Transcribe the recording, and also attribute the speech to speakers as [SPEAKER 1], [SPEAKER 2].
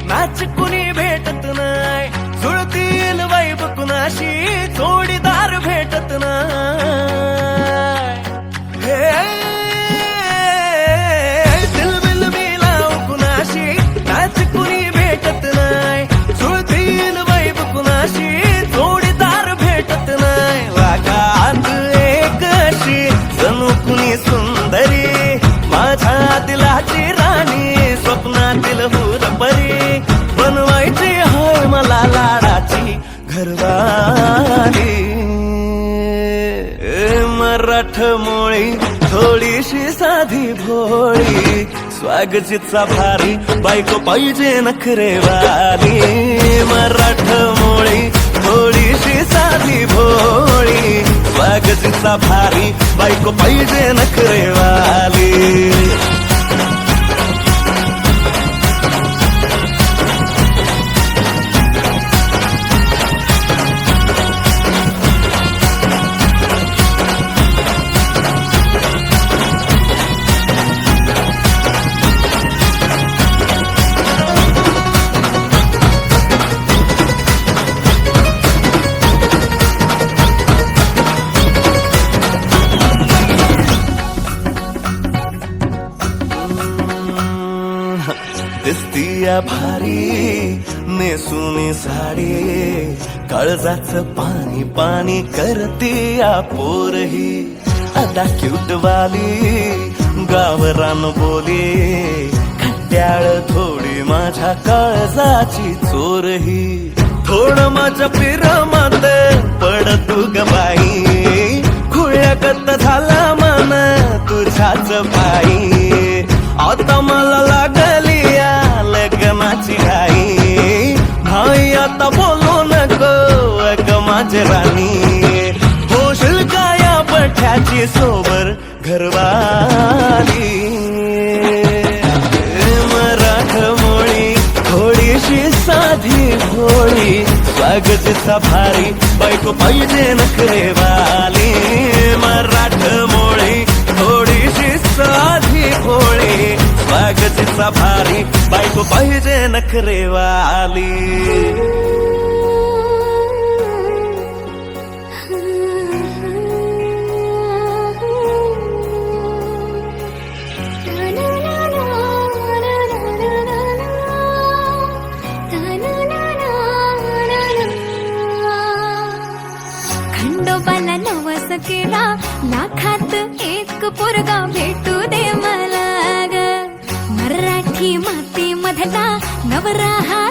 [SPEAKER 1] नाच कुणी भेटत नाय, जुळतील वैब कुणाशी जोडीदार भेटत नाय. दिल बिल मिलाव कुणाशी नाच कुणी भेटत नाय, जुळतील वैब कुणाशी जोडीदार भेटत नाय. वागात एक अशी जणू कुणी सुंदरी, माझ्या दिलाची राणी, स्वप्नातील हुरपरी, बनवायची होय मला लाडाची घरवाली. मराठमोळी थोडीशी साधी भोळी, स्वागतीचा भारी बायको पाहिजे नखरेवाली. मराठमोळी थोडीशी साधी भोळी, स्वागतीचा भारी बायको पाहिजे नखरेवाली. दिसतीया भारी नेसुनी साडी, काळजाचं पाणी पाणी करतीया पोरही. आता क्यूट वाली गावरान बोली, खट्याळ थोडी माझ्या काळजाची चोरही. थोडं माझ्या पिरमात पड तू ग बाई, खुळ्याकत झाला मन तुझ्याच पायी. आता मला लागली या लग्नाची घाई, भाई आता बोलू नको अग माझी राणी. होशील का या पठ्याची सोबर घरवाली. मराठमोळी थोडीशी साधी भोळी, स्वागतीचा भारी बायको पाहिजे नखरेवाली. मराठमोळी थोडीशी साधी भोळी, स्वागतीचा भारी बायको पाहिजे नखरेवाली.
[SPEAKER 2] खंडोबाला नवस केला, लाखात एक पोरगा भेटू दे मला ग. मराठी माती मधला नवरा हा